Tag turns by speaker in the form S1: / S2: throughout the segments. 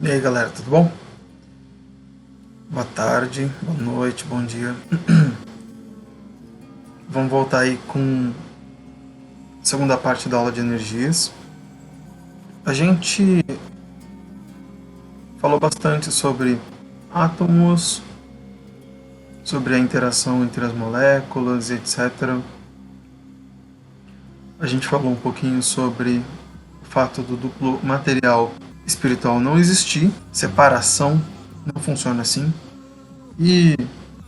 S1: E aí galera, tudo bom? Boa tarde, boa noite, bom dia. Vamos voltar aí com a segunda parte da aula de energias. A gente falou bastante sobre átomos, sobre a interação entre as moléculas, etc. A gente falou um pouquinho sobre o fato do duplo material espiritual não existir, separação não funciona assim. E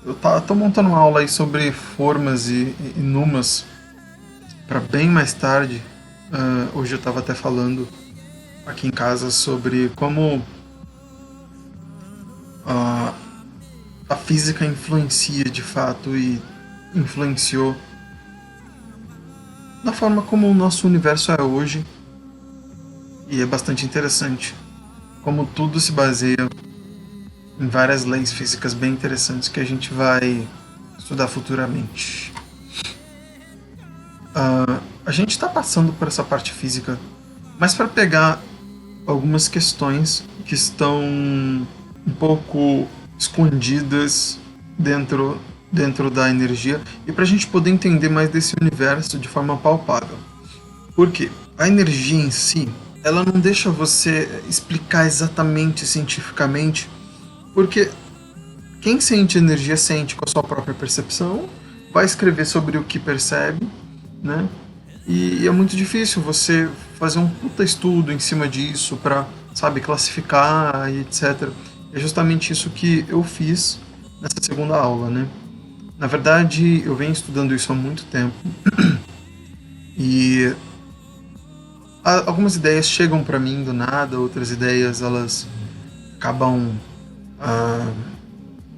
S1: eu tô montando uma aula aí sobre formas e numas para bem mais tarde. Hoje eu estava até falando aqui em casa sobre como uh, a física influencia de fato e influenciou na forma como o nosso universo é hoje. E é bastante interessante como tudo se baseia em várias leis físicas bem interessantes que a gente vai estudar futuramente. A gente está passando por essa parte física, mas para pegar algumas questões que estão um pouco escondidas dentro da energia e para a gente poder entender mais desse universo de forma palpável. Por quê? A energia em si, ela não deixa você explicar exatamente cientificamente, porque quem sente energia sente com a sua própria percepção, vai escrever sobre o que percebe, né? E é muito difícil você fazer um puta estudo em cima disso para, sabe, classificar e etc. É justamente isso que eu fiz nessa segunda aula, né? Na verdade, eu venho estudando isso há muito tempo e algumas ideias chegam para mim do nada, outras ideias elas acabam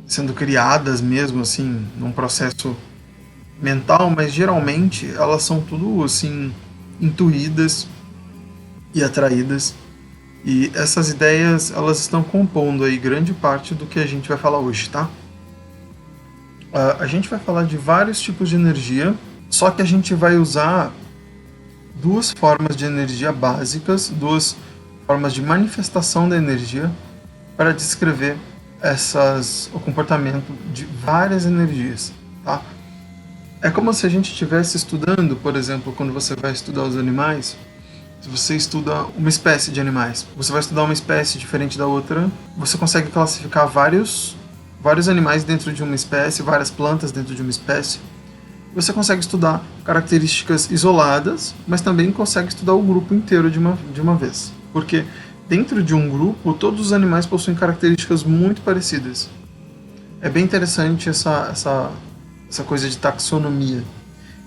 S1: sendo criadas mesmo assim num processo mental, mas geralmente elas são tudo assim intuídas e atraídas, e essas ideias elas estão compondo aí grande parte do que a gente vai falar hoje, tá? A gente vai falar de vários tipos de energia, só que a gente vai usar duas formas de energia básicas, duas formas de manifestação da energia para descrever o comportamento de várias energias, tá? É como se a gente estivesse estudando, por exemplo, quando você vai estudar os animais, se você estuda uma espécie de animais, você vai estudar uma espécie diferente da outra, você consegue classificar vários animais dentro de uma espécie, várias plantas dentro de uma espécie. Você consegue estudar características isoladas, mas também consegue estudar o grupo inteiro de uma vez. Porque dentro de um grupo, todos os animais possuem características muito parecidas. É bem interessante essa coisa de taxonomia.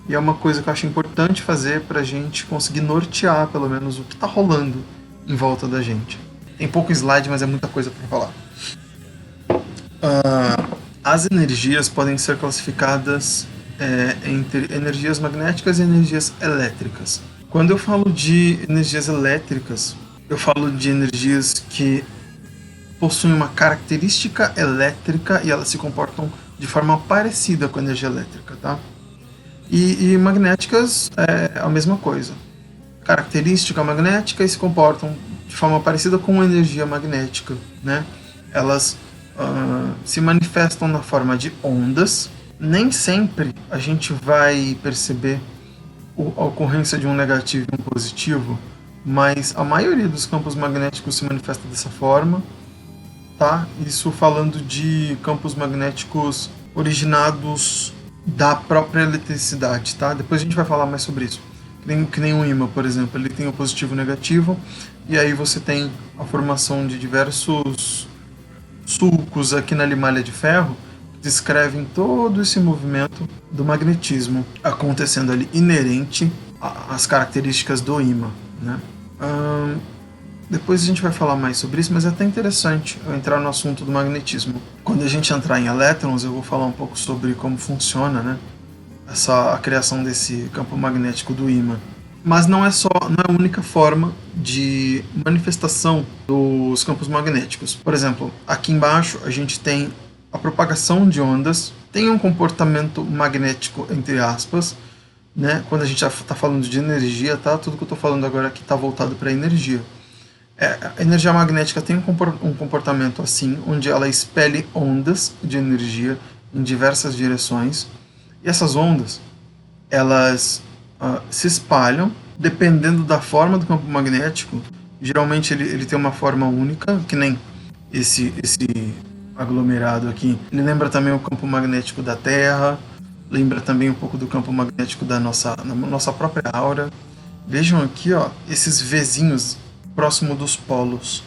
S1: E é uma coisa que eu acho importante fazer para a gente conseguir nortear, pelo menos, o que está rolando em volta da gente. Tem pouco slide, mas é muita coisa para falar. As energias podem ser classificadas entre energias magnéticas e energias elétricas. Quando eu falo de energias elétricas, eu falo de energias que possuem uma característica elétrica e elas se comportam de forma parecida com a energia elétrica, tá? E magnéticas é a mesma coisa. Característica magnética e se comportam de forma parecida com a energia magnética, né? Elas se manifestam na forma de ondas. Nem sempre a gente vai perceber a ocorrência de um negativo e um positivo, mas a maioria dos campos magnéticos se manifesta dessa forma, tá? Isso falando de campos magnéticos originados da própria eletricidade, tá? Depois a gente vai falar mais sobre isso. Que nem um ímã, por exemplo, ele tem o positivo e o negativo, e aí você tem a formação de diversos sulcos aqui na limalha de ferro que descrevem todo esse movimento do magnetismo acontecendo ali inerente às características do ímã, né? Depois a gente vai falar mais sobre isso, mas é até interessante eu entrar no assunto do magnetismo. Quando a gente entrar em elétrons, eu vou falar um pouco sobre como funciona, né, a criação desse campo magnético do ímã. Mas não é a única forma de manifestação dos campos magnéticos. Por exemplo, aqui embaixo a gente tem a propagação de ondas, tem um comportamento magnético, entre aspas, né? Quando a gente já está falando de energia, tá? Tudo que eu estou falando agora aqui está voltado para a energia. A energia magnética tem um comportamento assim, onde ela expele ondas de energia em diversas direções, e essas ondas, elas se espalham dependendo da forma do campo magnético. Geralmente ele tem uma forma única, que nem esse aglomerado aqui. Ele lembra também o campo magnético da Terra, lembra também um pouco do campo magnético da nossa própria aura. Vejam aqui, ó, esses Vzinhos próximo dos polos,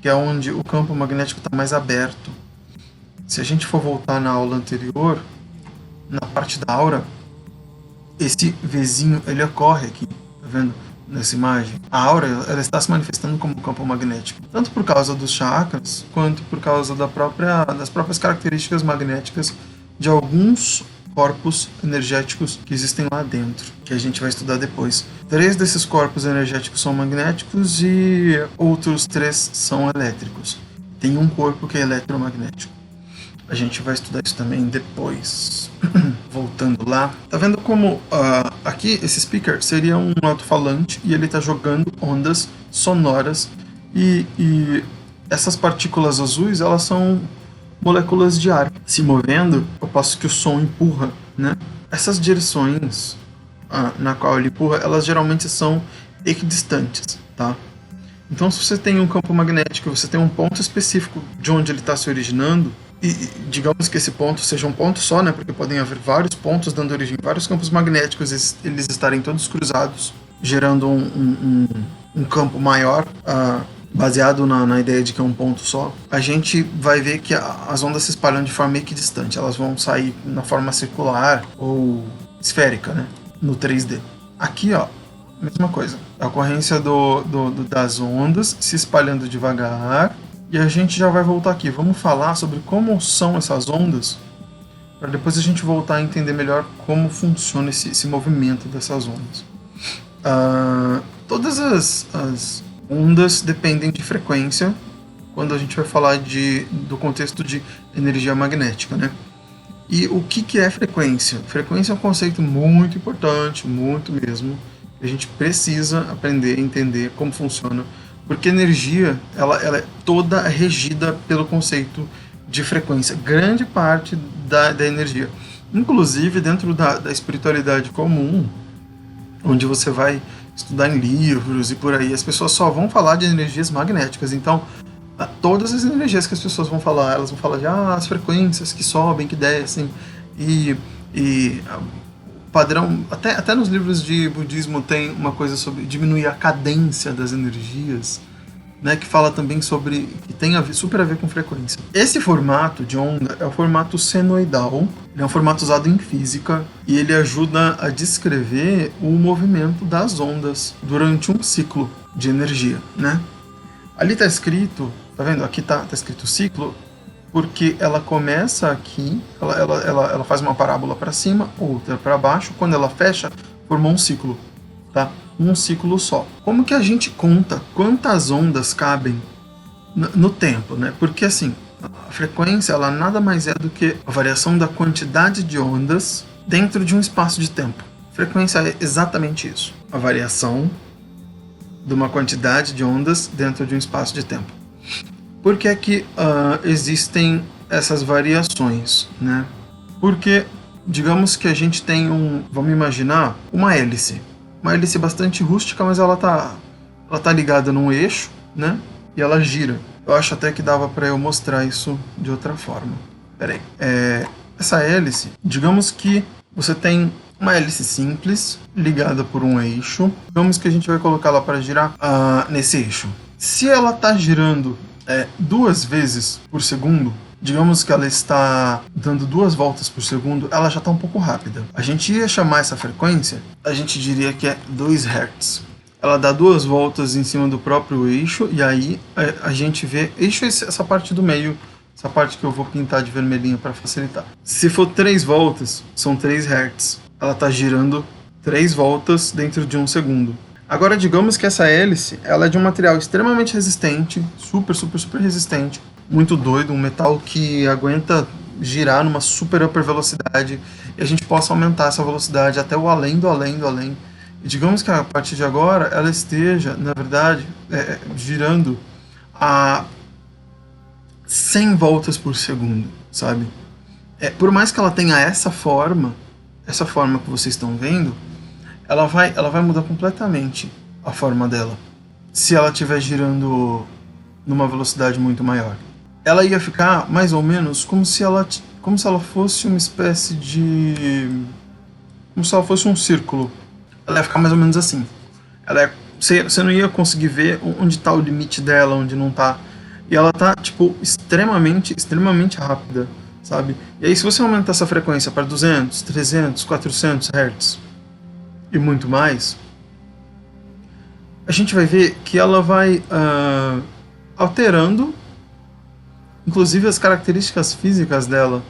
S1: que é onde o campo magnético está mais aberto. Se a gente for voltar na aula anterior, na parte da aura, esse Vzinho ele ocorre aqui, tá vendo? Nessa imagem. A aura ela está se manifestando como campo magnético, tanto por causa dos chakras, quanto por causa das próprias características magnéticas de alguns corpos energéticos que existem lá dentro, que a gente vai estudar depois. 3 desses corpos energéticos são magnéticos e outros 3 são elétricos. Tem um corpo que é eletromagnético. A gente vai estudar isso também depois. Voltando lá. Tá vendo como aqui esse speaker seria um alto-falante e ele está jogando ondas sonoras e essas partículas azuis, elas são moléculas de ar se movendo, ao passo que o som empurra, né? Essas direções na qual ele empurra, elas geralmente são equidistantes, tá? Então, se você tem um campo magnético, você tem um ponto específico de onde ele está se originando, e digamos que esse ponto seja um ponto só, né? Porque podem haver vários pontos dando origem a vários campos magnéticos, eles estarem todos cruzados, gerando um campo maior, baseado na ideia de que é um ponto só. A gente vai ver que as ondas se espalham de forma equidistante, elas vão sair na forma circular ou esférica, né? No 3D. Aqui, ó, mesma coisa. A ocorrência das ondas se espalhando devagar. E a gente já vai voltar aqui. Vamos falar sobre como são essas ondas, para depois a gente voltar a entender melhor como funciona esse movimento dessas ondas. Todas as ondas dependem de frequência, quando a gente vai falar do contexto de energia magnética, né? E o que é frequência? Frequência é um conceito muito importante, muito mesmo. A gente precisa aprender a entender como funciona, porque a energia ela é toda regida pelo conceito de frequência. Grande parte da energia, inclusive dentro da espiritualidade comum, onde você vai estudar em livros e por aí, as pessoas só vão falar de energias magnéticas. Então, todas as energias que as pessoas vão falar, elas vão falar de as frequências que sobem, que descem, e padrão, até nos livros de budismo tem uma coisa sobre diminuir a cadência das energias, né, que fala também sobre, que tem super a ver com frequência. Esse formato de onda é o formato senoidal, ele é um formato usado em física e ele ajuda a descrever o movimento das ondas durante um ciclo de energia, né? Ali está escrito, tá vendo? Aqui tá escrito ciclo, porque ela começa aqui, ela faz uma parábola para cima, outra para baixo, quando ela fecha, formou um ciclo, tá? Um ciclo só. Como que a gente conta quantas ondas cabem no tempo, né? Porque assim, a frequência, ela nada mais é do que a variação da quantidade de ondas dentro de um espaço de tempo. Frequência é exatamente isso, a variação de uma quantidade de ondas dentro de um espaço de tempo. Por que é que existem essas variações, né? Porque, digamos que a gente tem vamos imaginar, uma hélice bastante rústica, mas ela tá ligada num eixo, né? E ela gira. Eu acho até que dava para eu mostrar isso de outra forma. Peraí. Essa hélice, digamos que você tem uma hélice simples ligada por um eixo. Digamos que a gente vai colocá-la para girar nesse eixo. Se ela está girando 2 vezes por segundo, digamos que ela está dando 2 voltas por segundo, ela já está um pouco rápida. A gente ia chamar essa frequência, a gente diria que é 2 Hz. Ela dá 2 voltas em cima do próprio eixo, e aí a gente vê eixo, essa parte do meio, essa parte que eu vou pintar de vermelhinho para facilitar. Se for 3 voltas, são 3 Hz. Ela está girando 3 voltas dentro de 1 segundo. Agora, digamos que essa hélice, ela é de um material extremamente resistente, super resistente, muito doido, um metal que aguenta girar numa super velocidade, e a gente possa aumentar essa velocidade até o além do além do além, E digamos que a partir de agora ela esteja, na verdade, girando a 100 voltas por segundo, sabe? Por mais que ela tenha essa forma que vocês estão vendo, ela vai mudar completamente a forma dela se ela estiver girando numa velocidade muito maior. Ela ia ficar mais ou menos como se ela fosse uma espécie de... como se ela fosse um círculo. Ela ia ficar mais ou menos assim. Você não ia conseguir ver onde está o limite dela, onde não está. E ela tá, tipo, extremamente rápida, sabe? E aí se você aumentar essa frequência para 200, 300, 400 Hz e muito mais, a gente vai ver que ela vai alterando, inclusive, as características físicas dela,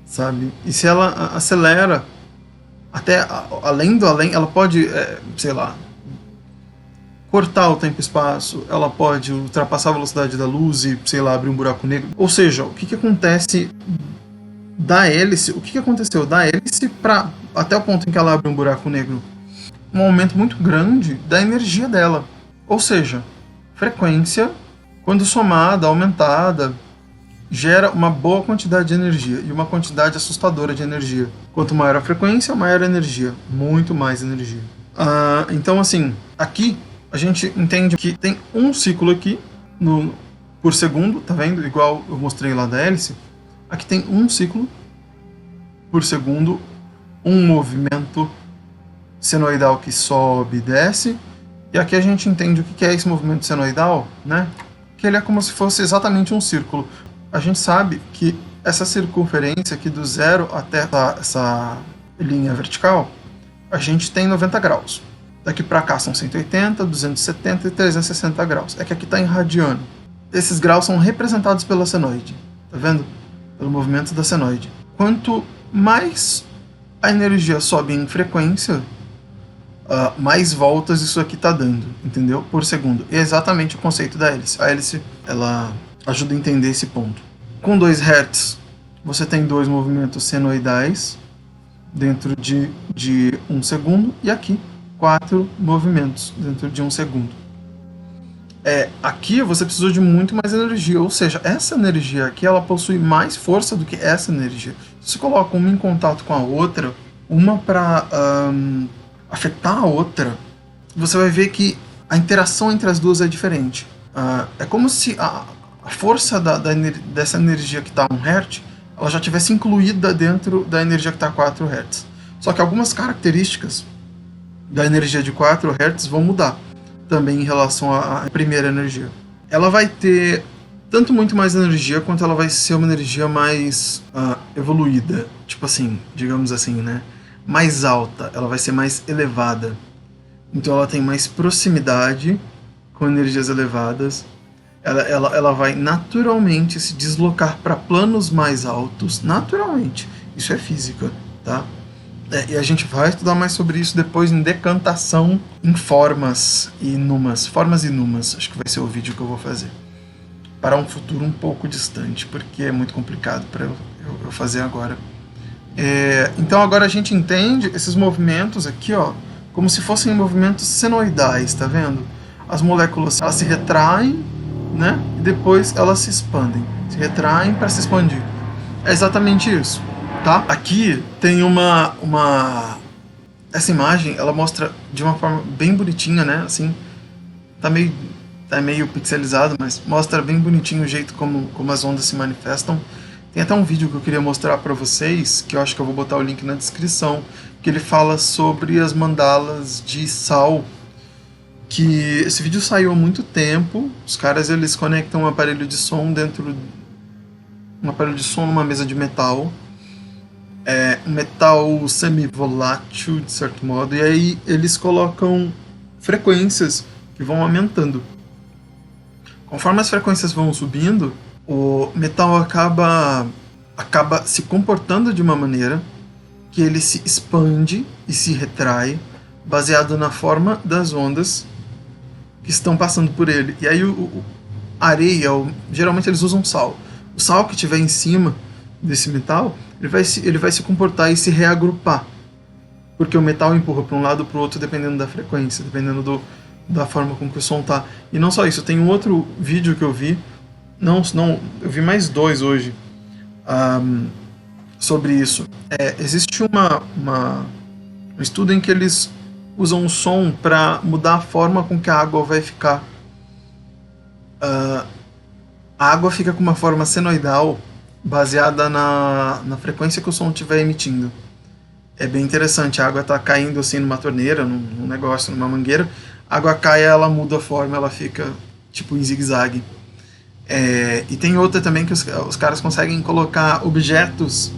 S1: sabe? E se ela acelera até além do além, ela pode, sei lá, cortar o tempo e espaço, ela pode ultrapassar a velocidade da luz e, sei lá, abrir um buraco negro. Ou seja, o que acontece da hélice, o que aconteceu da hélice para até o ponto em que ela abre um buraco negro? Um aumento muito grande da energia dela. Ou seja, frequência, quando somada, aumentada, gera uma boa quantidade de energia e uma quantidade assustadora de energia. Quanto maior a frequência, maior a energia. Muito mais energia. Então, assim, aqui a gente entende que tem um ciclo aqui por segundo, tá vendo? Igual eu mostrei lá da hélice. Aqui tem um ciclo por segundo, um movimento senoidal que sobe e desce. E aqui a gente entende o que é esse movimento senoidal, né? Que ele é como se fosse exatamente um círculo. A gente sabe que essa circunferência aqui do zero até essa linha vertical, a gente tem 90 graus. Daqui para cá são 180, 270 e 360 graus. É que aqui está em radiano. Esses graus são representados pela senoide, tá vendo? Pelo movimento da senoide. Quanto mais a energia sobe em frequência, mais voltas isso aqui está dando, entendeu? Por segundo. É exatamente o conceito da hélice. A hélice, ela ajuda a entender esse ponto. Com 2 Hz, você tem 2 movimentos senoidais dentro de 1 segundo, e aqui 4 movimentos dentro de 1 segundo. Aqui você precisou de muito mais energia, ou seja, essa energia aqui ela possui mais força do que essa energia. Se você coloca uma em contato com a outra, uma para afetar a outra, você vai ver que a interação entre as duas é diferente. É como se a força dessa energia que está a 1 Hz, ela já tivesse incluída dentro da energia que está a 4 Hz. Só que algumas características da energia de 4 Hz vão mudar também em relação à primeira energia. Ela vai ter tanto muito mais energia, quanto ela vai ser uma energia mais evoluída, tipo assim, digamos assim, né? Mais alta, ela vai ser mais elevada. Então ela tem mais proximidade com energias elevadas. Ela vai naturalmente se deslocar para planos mais altos, naturalmente. Isso é física, tá? E a gente vai estudar mais sobre isso depois em decantação em formas e numas. Formas e numas, acho que vai ser o vídeo que eu vou fazer. Para um futuro um pouco distante, porque é muito complicado para eu fazer agora. Então agora a gente entende esses movimentos aqui, ó, como se fossem movimentos senoidais, tá vendo? As moléculas, elas se retraem, né? E depois elas se expandem. Se retraem para se expandir. É exatamente isso, tá? Aqui tem essa imagem, ela mostra de uma forma bem bonitinha, né? Assim, tá meio pixelizado, mas mostra bem bonitinho o jeito como as ondas se manifestam. Tem até um vídeo que eu queria mostrar para vocês, que eu acho que eu vou botar o link na descrição, que ele fala sobre as mandalas de sal. Que esse vídeo saiu há muito tempo. Os caras, eles conectam um aparelho de som numa mesa de metal. Um metal semi-volátil, de certo modo, e aí eles colocam frequências que vão aumentando. Conforme as frequências vão subindo, o metal acaba se comportando de uma maneira que ele se expande e se retrai, baseado na forma das ondas que estão passando por ele. E aí a areia, geralmente eles usam sal. O sal que estiver em cima desse metal, ele vai se comportar e se reagrupar. porque o metal empurra para um lado ou para o outro dependendo da frequência, dependendo da forma com que o som tá. E não só isso, tem um outro vídeo que eu vi, não, eu vi mais dois hoje, sobre isso. Existe um estudo em que eles usam o som para mudar a forma com que a água vai ficar. A água fica com uma forma senoidal baseada na frequência que o som estiver emitindo. É bem interessante, a água está caindo assim numa torneira, num negócio, numa mangueira, a água cai, ela muda a forma, ela fica tipo em zigue-zague. E tem outra também que os caras conseguem colocar objetos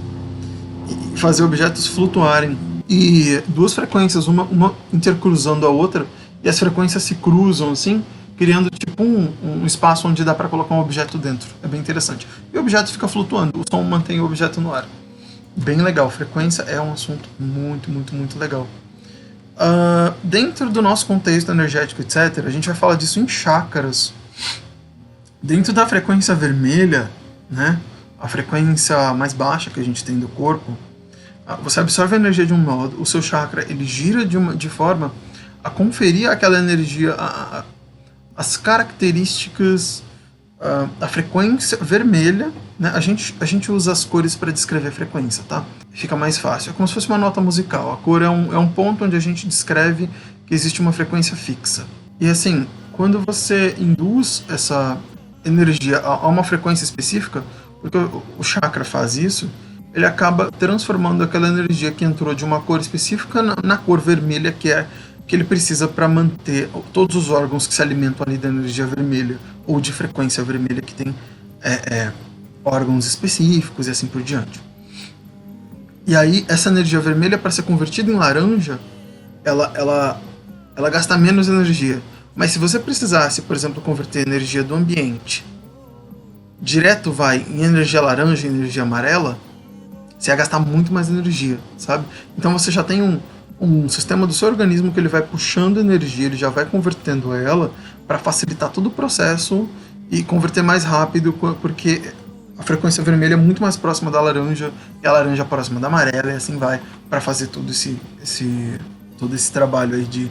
S1: e fazer objetos flutuarem. E duas frequências, uma intercruzando a outra, e as frequências se cruzam assim, criando tipo um espaço onde dá para colocar um objeto dentro. É bem interessante. E o objeto fica flutuando, o som mantém o objeto no ar. Bem legal, frequência é um assunto muito, muito, muito legal. Dentro do nosso contexto energético, etc., a gente vai falar disso em chakras. Dentro da frequência vermelha, né, a frequência mais baixa que a gente tem do corpo, você absorve a energia de um modo, o seu chakra ele gira de forma a conferir aquela energia, as características, a frequência vermelha, né? A gente usa as cores para descrever frequência, tá? Fica mais fácil. É como se fosse uma nota musical. A cor é um ponto onde a gente descreve que existe uma frequência fixa. E assim, quando você induz essa energia a uma frequência específica, porque o chakra faz isso, ele acaba transformando aquela energia que entrou de uma cor específica na cor vermelha, que é que ele precisa para manter todos os órgãos que se alimentam ali da energia vermelha ou de frequência vermelha, que tem órgãos específicos e assim por diante. E aí essa energia vermelha, para ser convertida em laranja, ela gasta menos energia. Mas se você precisasse, por exemplo, converter energia do ambiente direto vai em energia laranja e energia amarela, você ia gastar muito mais energia, sabe? Então você já tem um sistema do seu organismo que ele vai puxando energia, ele já vai convertendo ela para facilitar todo o processo e converter mais rápido, porque a frequência vermelha é muito mais próxima da laranja e a laranja é próxima da amarela, e assim vai, para fazer todo esse trabalho aí de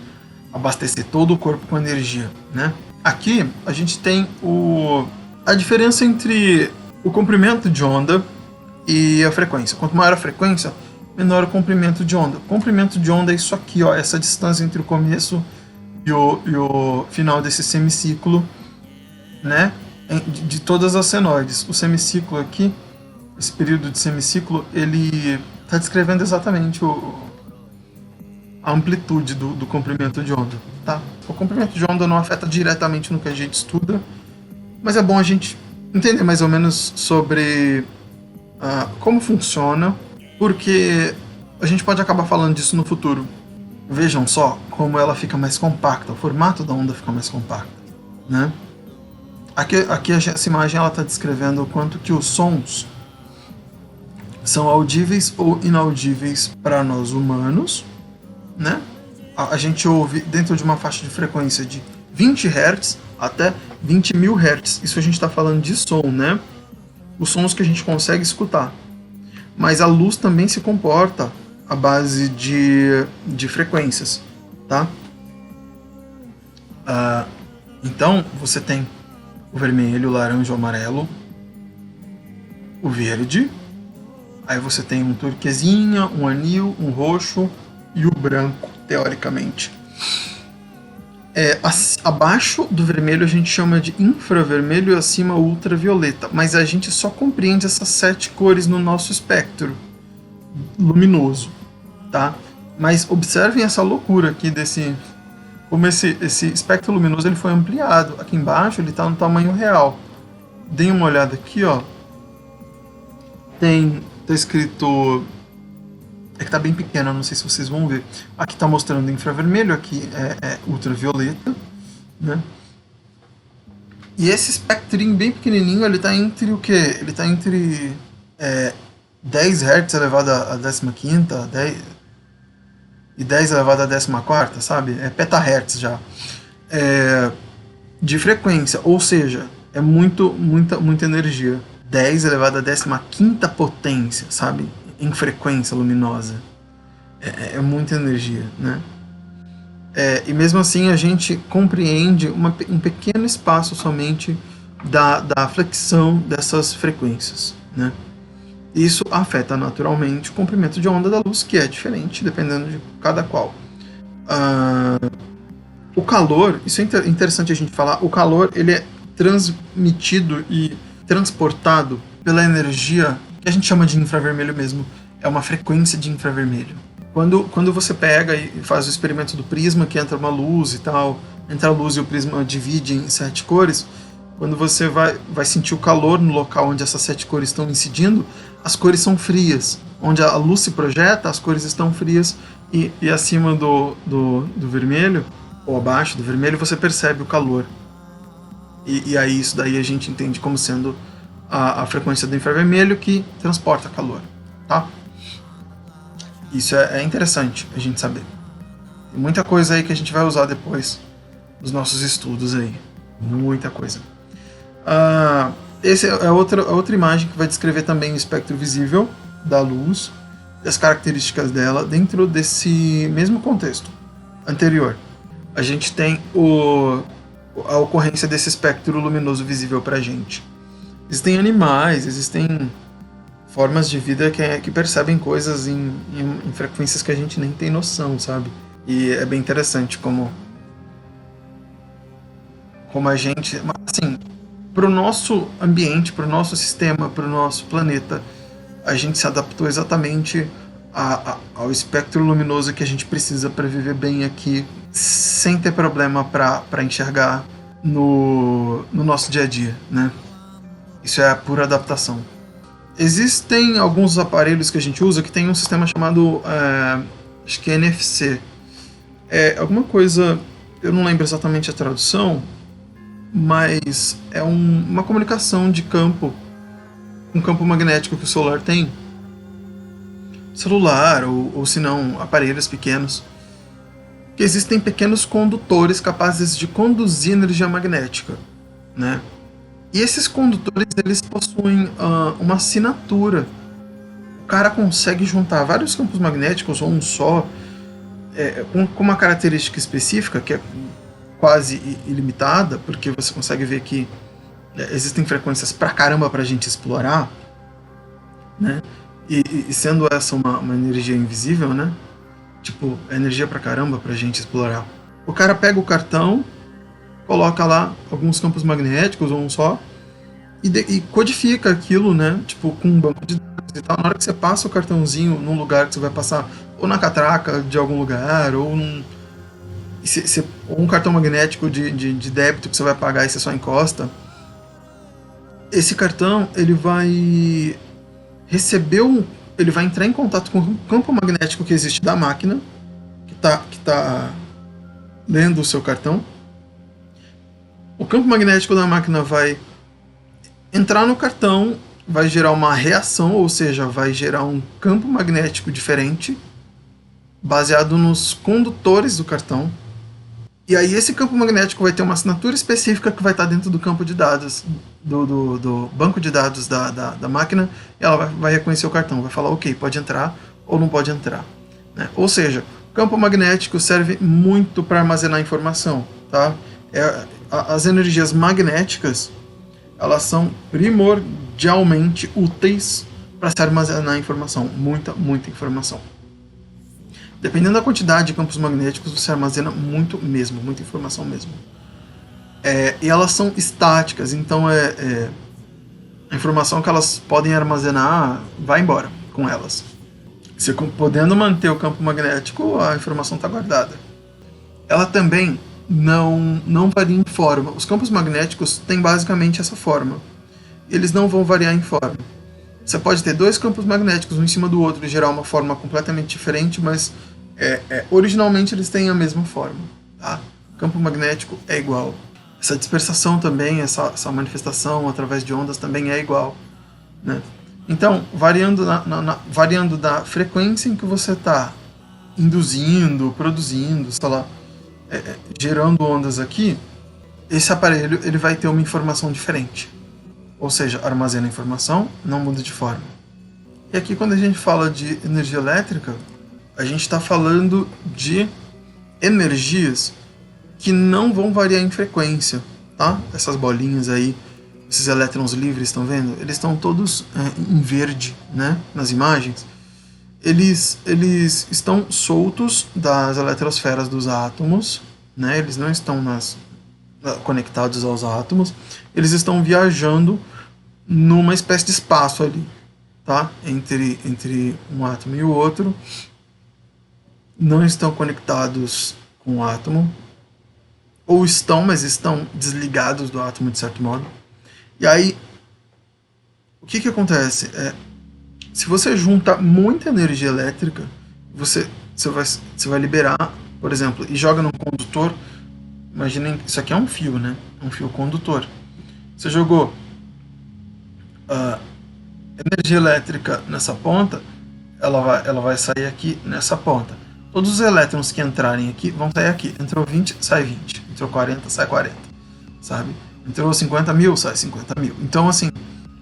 S1: abastecer todo o corpo com energia, né? Aqui a gente tem a diferença entre o comprimento de onda e a frequência. Quanto maior a frequência, menor o comprimento de onda. O comprimento de onda é isso aqui, ó, essa distância entre o começo e o final desse semiciclo, né? De todas as senoides. O semiciclo aqui, esse período de semiciclo, ele está descrevendo exatamente a amplitude do comprimento de onda, tá? O comprimento de onda não afeta diretamente no que a gente estuda, mas é bom a gente entender mais ou menos sobre como funciona, porque a gente pode acabar falando disso no futuro. Vejam só como ela fica mais compacta, o formato da onda fica mais compacto, né? Aqui essa imagem está descrevendo o quanto que os sons são audíveis ou inaudíveis para nós humanos, né? A gente ouve dentro de uma faixa de frequência de 20 Hz até 20 mil Hz. Isso a gente está falando de som, né? Os sons que a gente consegue escutar. Mas a luz também se comporta à base de frequências, tá? Então, você tem o vermelho, o laranja, o amarelo, o verde, aí você tem um turquesinha, um anil, um roxo e o branco, teoricamente. Abaixo do vermelho a gente chama de infravermelho e acima ultravioleta, mas a gente só compreende essas 7 cores no nosso espectro luminoso, tá? Mas observem essa loucura aqui como esse espectro luminoso ele foi ampliado. Aqui embaixo ele está no tamanho real. Deem uma olhada aqui, ó. Tá escrito... É que tá bem pequeno, não sei se vocês vão ver. Aqui tá mostrando infravermelho, aqui é ultravioleta, né? E esse espectrinho bem pequenininho, ele tá entre o quê? Ele tá entre 10 Hz elevado a 15ª, 10 e 10 elevado a 14ª, sabe? É petahertz já. De frequência, ou seja, é muita energia. 10 elevado a 15ª potência, sabe? Em frequência luminosa. É muita energia, né? E mesmo assim a gente compreende um pequeno espaço somente da flexão dessas frequências, né? Isso afeta naturalmente o comprimento de onda da luz, que é diferente dependendo de cada qual. O calor, isso é interessante a gente falar, o calor ele é transmitido e transportado pela energia que a gente chama de infravermelho mesmo. É uma frequência de infravermelho. Quando você pega e faz o experimento do prisma, que entra uma luz e tal, entra a luz e o prisma divide em 7 cores, quando você vai sentir o calor no local onde essas 7 cores estão incidindo, as cores são frias. Onde a luz se projeta, as cores estão frias e acima do vermelho, ou abaixo do vermelho, você percebe o calor. E aí isso daí a gente entende como sendo a frequência do infravermelho que transporta calor, tá? Isso é interessante a gente saber. Tem muita coisa aí que a gente vai usar depois nos nossos estudos aí. Muita coisa. Essa é outra imagem que vai descrever também o espectro visível da luz e as características dela dentro desse mesmo contexto anterior. A gente tem a ocorrência desse espectro luminoso visível para a gente. Existem animais, existem formas de vida que percebem coisas em frequências que a gente nem tem noção, sabe? E é bem interessante como a gente, assim, para o nosso ambiente, para o nosso sistema, para o nosso planeta, a gente se adaptou exatamente ao espectro luminoso que a gente precisa para viver bem aqui, sem ter problema para enxergar no nosso dia a dia, né? Isso é a pura adaptação. Existem alguns aparelhos que a gente usa que tem um sistema chamado, acho que é NFC. É alguma coisa, eu não lembro exatamente a tradução, mas é uma comunicação de campo, um campo magnético que o celular tem. Celular, ou se não, aparelhos pequenos. Que existem pequenos condutores capazes de conduzir energia magnética, né? E esses condutores, eles possuem uma assinatura. O cara consegue juntar vários campos magnéticos, ou um só, com uma característica específica, que é quase ilimitada, porque você consegue ver que existem frequências pra caramba pra gente explorar, né? E sendo essa uma energia invisível, né? Tipo, energia pra caramba pra gente explorar. O cara pega o cartão, coloca lá alguns campos magnéticos, ou um só, e codifica aquilo, né? Tipo, com um banco de dados e tal. Na hora que você passa o cartãozinho num lugar que você vai passar, ou na catraca de algum lugar, ou ou um cartão magnético de débito que você vai pagar e você só encosta, esse cartão ele vai receber ele vai entrar em contato com o campo magnético que existe da máquina que tá lendo o seu cartão. O campo magnético da máquina vai entrar no cartão, vai gerar uma reação, ou seja, vai gerar um campo magnético diferente baseado nos condutores do cartão. E aí esse campo magnético vai ter uma assinatura específica que vai estar dentro do campo de dados, do banco de dados da máquina, e ela vai reconhecer o cartão, vai falar, ok, pode entrar ou não pode entrar, né? Ou seja, o campo magnético serve muito para armazenar informação, tá? As energias magnéticas, elas são primordialmente úteis para se armazenar informação, muita informação. Dependendo da quantidade de campos magnéticos, você armazena muito mesmo, muita informação mesmo. E elas são estáticas, então a informação que elas podem armazenar vai embora com elas. Você podendo manter o campo magnético, a informação está guardada. Ela também não varia em forma. Os campos magnéticos têm basicamente essa forma. Eles não vão variar em forma. Você pode ter dois campos magnéticos um em cima do outro e gerar uma forma completamente diferente, mas originalmente eles têm a mesma forma. Tá? O campo magnético é igual. Essa dispersação também, essa manifestação através de ondas também é igual, né? Então, variando da frequência em que você está induzindo, produzindo, sei lá, gerando ondas aqui, esse aparelho ele vai ter uma informação diferente. Ou seja, armazena informação, não muda de forma. E aqui quando a gente fala de energia elétrica, a gente está falando de energias que não vão variar em frequência, tá? Essas bolinhas aí, esses elétrons livres, estão vendo? Eles estão todos em verde, né? Nas imagens. Eles estão soltos das eletrosferas dos átomos, né? Eles não estão conectados aos átomos. Eles estão viajando numa espécie de espaço ali, tá? Entre um átomo e o outro. Não estão conectados com o átomo, ou estão, mas estão desligados do átomo de certo modo. E aí, o que acontece? Se você junta muita energia elétrica, você vai liberar, por exemplo, e joga num condutor. Imaginem, isso aqui é um fio, né? Um fio condutor. Você jogou energia elétrica nessa ponta, ela vai sair aqui nessa ponta. Todos os elétrons que entrarem aqui vão sair aqui. Entrou 20, sai 20. Entrou 40, sai 40. Sabe? Entrou 50 mil, sai 50 mil. Então, assim,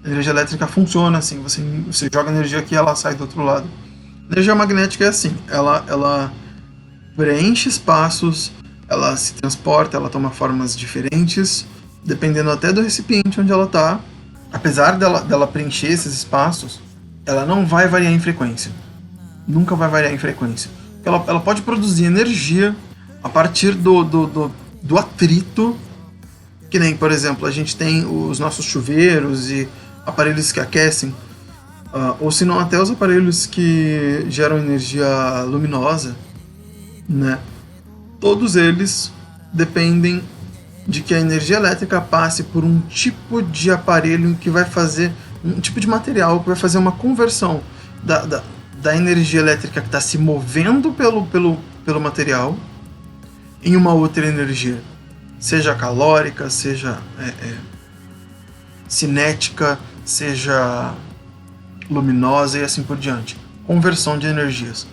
S1: a energia elétrica funciona assim. Você joga energia aqui, ela sai do outro lado. A energia magnética é assim. Ela preenche espaços, ela se transporta, ela toma formas diferentes, dependendo até do recipiente onde ela está. Apesar dela preencher esses espaços, ela não vai variar em frequência. Nunca vai variar em frequência. Ela pode produzir energia a partir do atrito, que nem, por exemplo, a gente tem os nossos chuveiros e aparelhos que aquecem, ou se não até os aparelhos que geram energia luminosa, né? Todos eles dependem de que a energia elétrica passe por um tipo de aparelho que vai fazer, um tipo de material que vai fazer uma conversão da energia elétrica que está se movendo pelo material em uma outra energia, seja calórica, seja cinética, seja luminosa e assim por diante. Conversão de energias.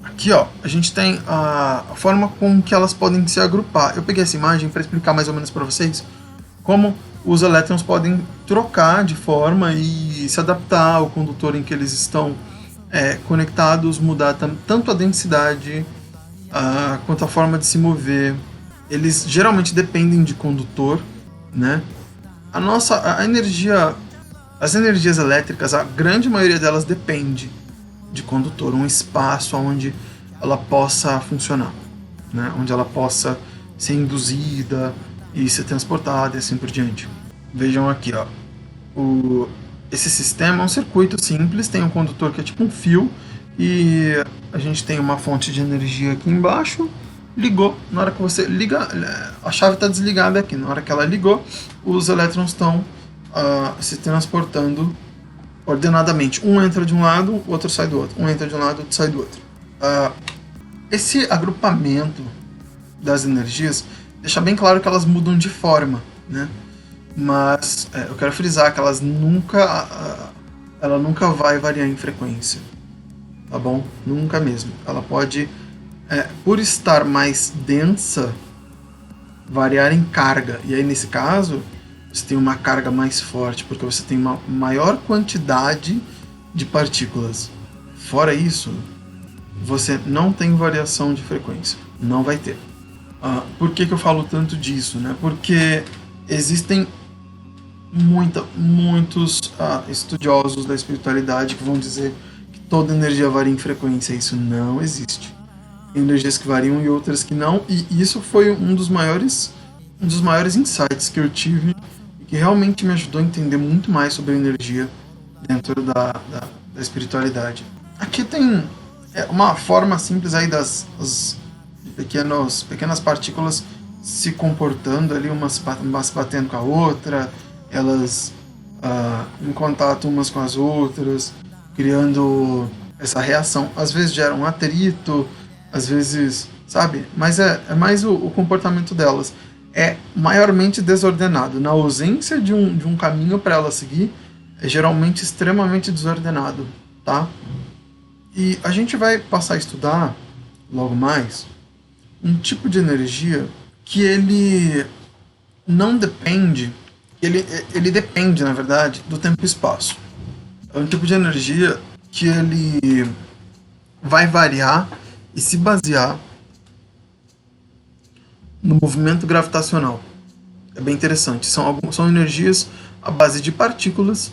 S1: Aqui, ó, a gente tem a forma com que elas podem se agrupar. Eu peguei essa imagem para explicar mais ou menos para vocês como os elétrons podem trocar de forma e se adaptar ao condutor em que eles estão conectados, mudar tanto a densidade quanto a forma de se mover. Eles geralmente dependem de condutor, né? As energias elétricas, a grande maioria delas depende de condutor, um espaço onde ela possa funcionar, né? Onde ela possa ser induzida e ser transportada e assim por diante. Vejam aqui, ó, esse sistema é um circuito simples, tem um condutor que é tipo um fio e a gente tem uma fonte de energia aqui embaixo. Ligou, na hora que você liga, a chave está desligada aqui, na hora que ela ligou, os elétrons estão se transportando ordenadamente. Um entra de um lado, o outro sai do outro. Um entra de um lado, o outro sai do outro. Esse agrupamento das energias deixa bem claro que elas mudam de forma, né? Mas eu quero frisar que ela nunca vai variar em frequência, tá bom? Nunca mesmo. Ela pode, por estar mais densa, variar em carga. E aí, nesse caso, você tem uma carga mais forte, porque você tem uma maior quantidade de partículas. Fora isso, você não tem variação de frequência. Não vai ter. Por que eu falo tanto disso, né? Porque existem muitos estudiosos da espiritualidade que vão dizer que toda energia varia em frequência. Isso não existe. Tem energias que variam e outras que não. E isso foi um dos maiores insights que eu tive, que realmente me ajudou a entender muito mais sobre a energia dentro da espiritualidade. Aqui tem uma forma simples aí das pequenas partículas se comportando ali, umas batendo com a outra, elas em contato umas com as outras, criando essa reação. Às vezes gera um atrito, às vezes, sabe? Mas é mais o comportamento delas. É maiormente desordenado. Na ausência de um caminho para ela seguir, é geralmente extremamente desordenado, tá? E a gente vai passar a estudar, logo mais, um tipo de energia que ele não depende, ele depende, na verdade, do tempo e espaço. É um tipo de energia que ele vai variar e se basear no movimento gravitacional. É bem interessante. São energias à base de partículas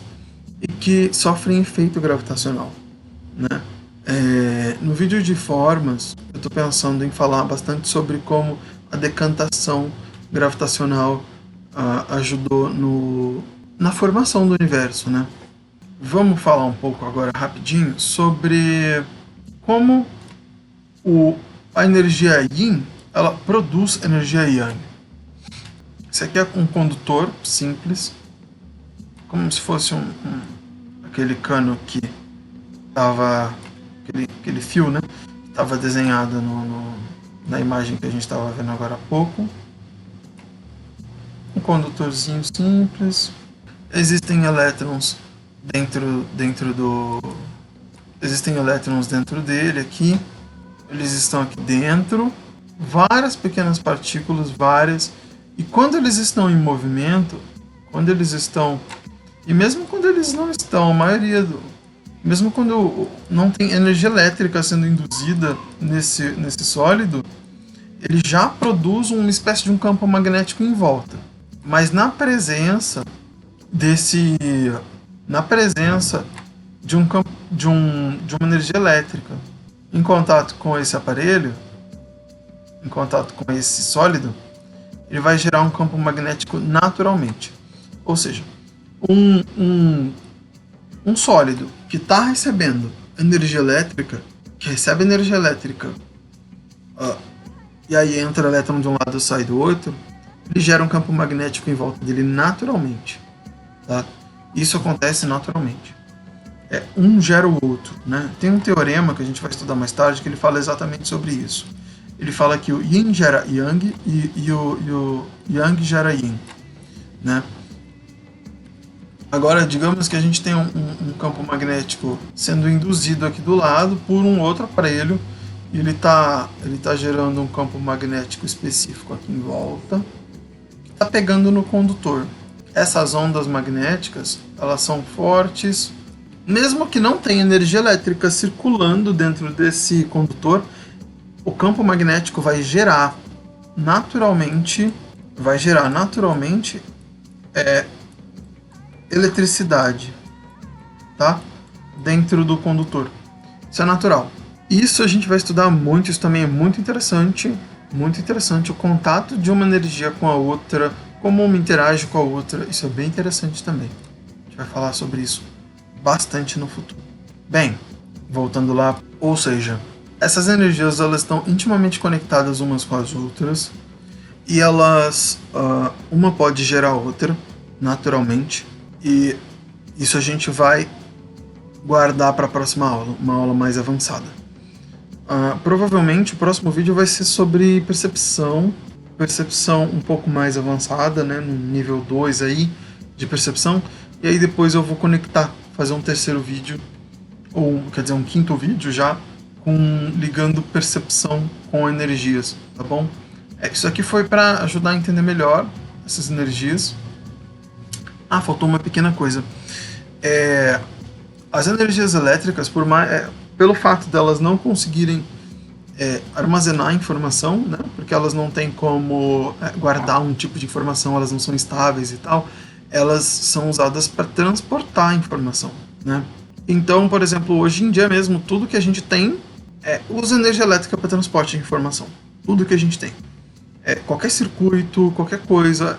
S1: e que sofrem efeito gravitacional, né? No vídeo de formas, eu estou pensando em falar bastante sobre como a decantação gravitacional ajudou na formação do universo, né? Vamos falar um pouco agora rapidinho sobre como a energia Yin ela produz energia Yang. Esse aqui é um condutor simples, como se fosse aquele cano que estava, aquele fio, né, que estava desenhado na imagem que a gente estava vendo agora há pouco. Um condutorzinho simples. Existem elétrons existem elétrons dentro dele aqui. Eles estão aqui dentro. Várias pequenas partículas, e quando eles estão em movimento, e mesmo quando eles não estão, mesmo quando não tem energia elétrica sendo induzida nesse sólido, ele já produz uma espécie de um campo magnético em volta. Mas na presença de uma energia elétrica em contato com esse aparelho, em contato com esse sólido, ele vai gerar um campo magnético naturalmente. Ou seja, um sólido que está recebendo energia elétrica, e aí entra elétron de um lado e sai do outro, ele gera um campo magnético em volta dele naturalmente. Tá? Isso acontece naturalmente. Um gera o outro, né? Tem um teorema que a gente vai estudar mais tarde que ele fala exatamente sobre isso. Ele fala que o Yin gera Yang e o Yang gera Yin, né? Agora, digamos que a gente tem um campo magnético sendo induzido aqui do lado por um outro aparelho e ele tá gerando um campo magnético específico aqui em volta que está pegando no condutor. Essas ondas magnéticas, elas são fortes, mesmo que não tenha energia elétrica circulando dentro desse condutor, o campo magnético vai gerar naturalmente eletricidade, tá? Dentro do condutor. Isso é natural. Isso a gente vai estudar muito, isso também é muito interessante, o contato de uma energia com a outra, como uma interage com a outra, isso é bem interessante também. A gente vai falar sobre isso bastante no futuro. Bem, voltando lá, ou seja, essas energias elas estão intimamente conectadas umas com as outras e elas, uma pode gerar a outra naturalmente, e isso a gente vai guardar para a próxima aula, uma aula mais avançada. Provavelmente o próximo vídeo vai ser sobre percepção um pouco mais avançada, né, no nível 2 aí de percepção, e aí depois eu vou fazer um terceiro vídeo, ou quer dizer um quinto vídeo já, ligando percepção com energias, tá bom? Isso aqui foi para ajudar a entender melhor essas energias. Faltou uma pequena coisa. As energias elétricas, pelo fato delas não conseguirem armazenar informação, né? Porque elas não têm como guardar um tipo de informação, elas não são estáveis e tal, elas são usadas para transportar informação, né? Então, por exemplo, hoje em dia mesmo, tudo que a gente tem usa energia elétrica para transporte de informação. Tudo que a gente tem. Qualquer circuito, qualquer coisa,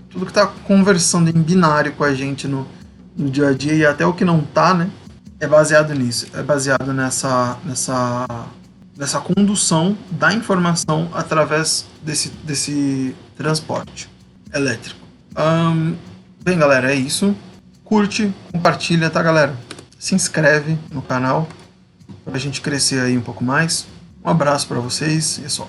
S1: tudo que está conversando em binário com a gente no dia a dia, e até o que não está, né, é baseado nisso. É baseado nessa condução da informação através desse transporte elétrico. Bem, galera, é isso. Curte, compartilha, tá, galera? Se inscreve no canal pra gente crescer aí um pouco mais. Um abraço pra vocês e é só.